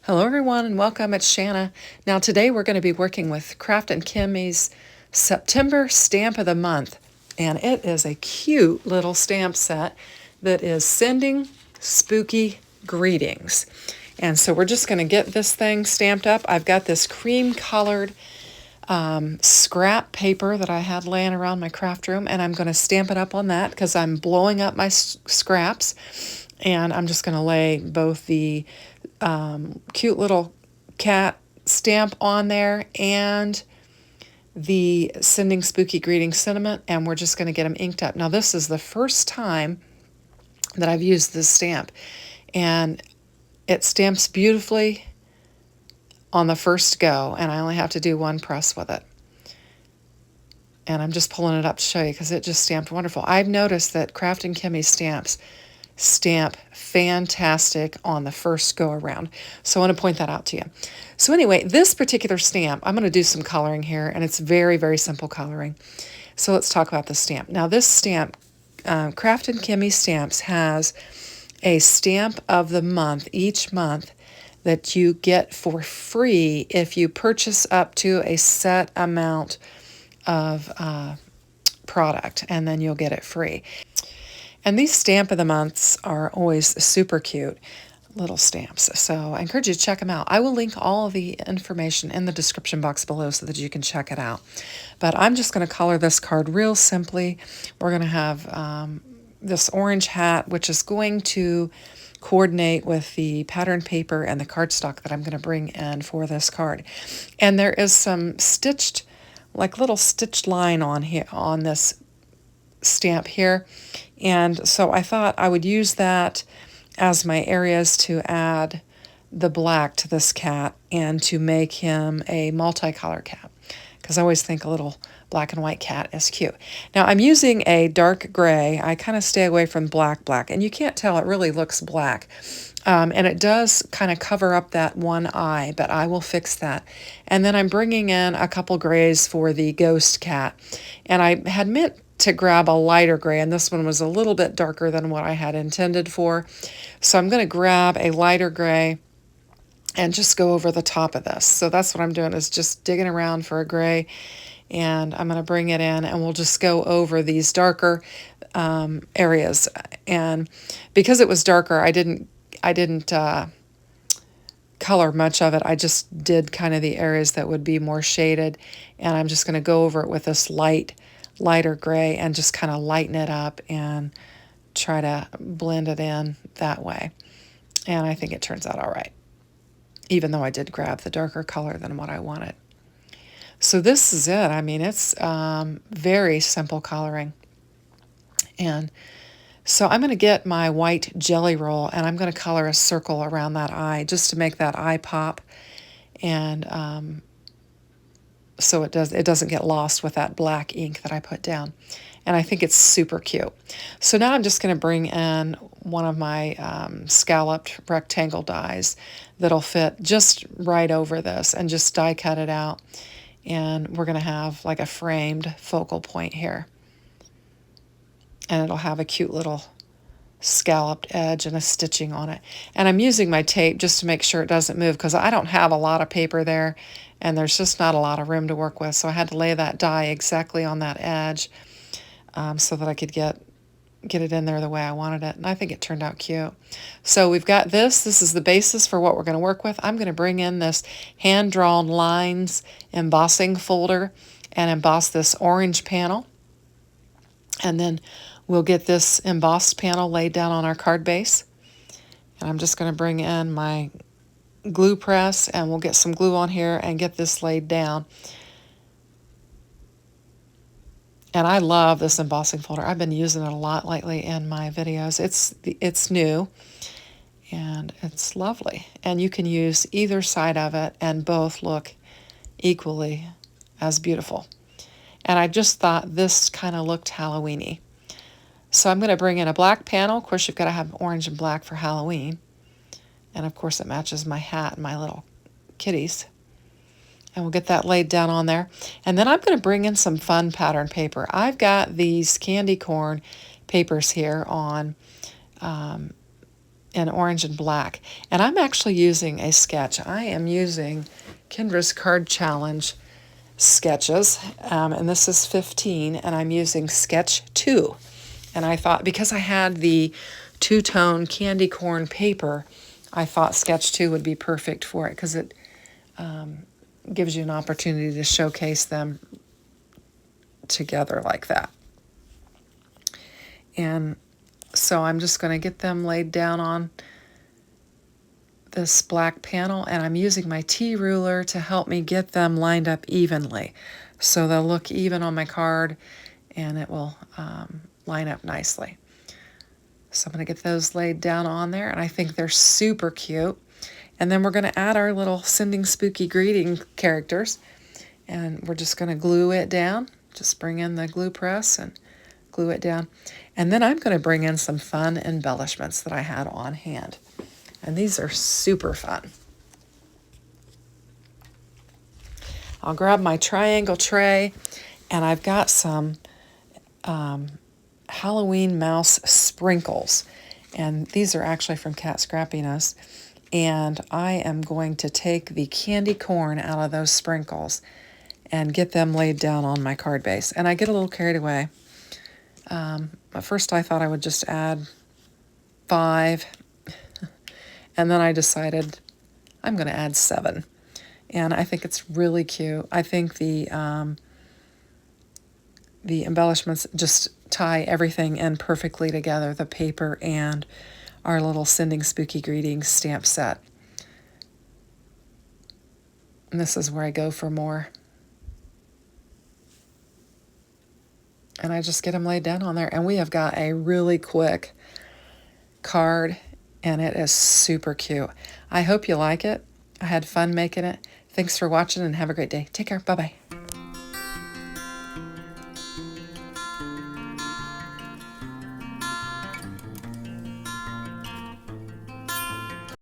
Hello everyone and welcome, it's Shanna. Now today we're going to be working with Kraftin Kimmie's September Stamp of the Month, and it is a cute little stamp set that is sending spooky greetings. And so we're just going to get this thing stamped up. I've got this cream colored scrap paper that I had laying around my craft room, and I'm going to stamp it up on that because I'm blowing up my scraps. And I'm just going to lay both the cute little cat stamp on there and the Sending Spooky Greetings sentiment, and we're just going to get them inked up. Now this is the first time that I've used this stamp, and it stamps beautifully on the first go, and I only have to do one press with it. And I'm just pulling it up to show you because it just stamped wonderful. I've noticed that Kraftin Kimmie stamps stamp fantastic on the first go around. So I want to point that out to you. So anyway, this particular stamp, I'm going to do some coloring here, and it's very, very simple coloring. So let's talk about the stamp. Now this stamp, Kraftin Kimmie Stamps, has a stamp of the month each month that you get for free if you purchase up to a set amount of product, and then you'll get it free. And these stamp of the months are always super cute little stamps. So I encourage you to check them out. I will link all of the information in the description box below so that you can check it out. But I'm just going to color this card real simply. We're going to have this orange hat, which is going to coordinate with the pattern paper and the cardstock that I'm going to bring in for this card. And there is some stitched, like little stitched line on here on this stamp here, and so I thought I would use that as my areas to add the black to this cat and to make him a multicolor cat, because I always think a little black and white cat is cute. Now I'm using a dark gray. I kind of stay away from black, and you can't tell, it really looks black. And it does kind of cover up that one eye, but I will fix that. And then I'm bringing in a couple grays for the ghost cat. And I had meant to grab a lighter gray, and this one was a little bit darker than what I had intended for. So I'm going to grab a lighter gray and just go over the top of this. So that's what I'm doing, is just digging around for a gray, and I'm going to bring it in, and we'll just go over these darker areas. And because it was darker, I didn't color much of it. I just did kind of the areas that would be more shaded, and I'm just going to go over it with this lighter gray and just kind of lighten it up and try to blend it in that way. And I think it turns out all right, even though I did grab the darker color than what I wanted. So this is it. I mean, it's very simple coloring. And so I'm going to get my white jelly roll, and I'm going to color a circle around that eye just to make that eye pop, and so it doesn't get lost with that black ink that I put down. And I think it's super cute. So now I'm just going to bring in one of my scalloped rectangle dies that'll fit just right over this, and just die cut it out. And we're going to have like a framed focal point here. And it'll have a cute little scalloped edge and a stitching on it. And I'm using my tape just to make sure it doesn't move, because I don't have a lot of paper there, and there's just not a lot of room to work with. So I had to lay that die exactly on that edge so that I could get it in there the way I wanted it. And I think it turned out cute. So we've got this. This is the basis for what we're going to work with. I'm going to bring in this hand-drawn lines embossing folder and emboss this orange panel. And then we'll get this embossed panel laid down on our card base. And I'm just going to bring in my glue press, and we'll get some glue on here and get this laid down. And I love this embossing folder. I've been using it a lot lately in my videos. It's new, and it's lovely. And you can use either side of it, and both look equally as beautiful. And I just thought this kind of looked Halloween-y. So I'm going to bring in a black panel. Of course, you've got to have orange and black for Halloween. And of course, it matches my hat and my little kitties. And we'll get that laid down on there. And then I'm going to bring in some fun pattern paper. I've got these candy corn papers here on in orange and black. And I'm actually using a sketch. I am using Kendra's Card Challenge sketches, and this is 15, and I'm using sketch 2. And I thought, because I had the two-tone candy corn paper, I thought sketch 2 would be perfect for it, because it gives you an opportunity to showcase them together like that. And so I'm just going to get them laid down on this black panel, and I'm using my T ruler to help me get them lined up evenly. So they'll look even on my card, and it will line up nicely. So I'm going to get those laid down on there, and I think they're super cute. And then we're going to add our little sending spooky greeting characters, and we're just going to glue it down. Just bring in the glue press and glue it down. And then I'm going to bring in some fun embellishments that I had on hand. And these are super fun. I'll grab my triangle tray, and I've got some Halloween mouse sprinkles. And these are actually from Cat Scrappiness. And I am going to take the candy corn out of those sprinkles and get them laid down on my card base. And I get a little carried away. At first I thought I would just add 5, and then I decided I'm going to add 7. And I think it's really cute. I think the embellishments just tie everything in perfectly together, the paper and our little Sending Spooky Greetings stamp set. And this is where I go for more. And I just get them laid down on there. And we have got a really quick card, and it is super cute. I hope you like it. I had fun making it. Thanks for watching, and have a great day. Take care. Bye-bye.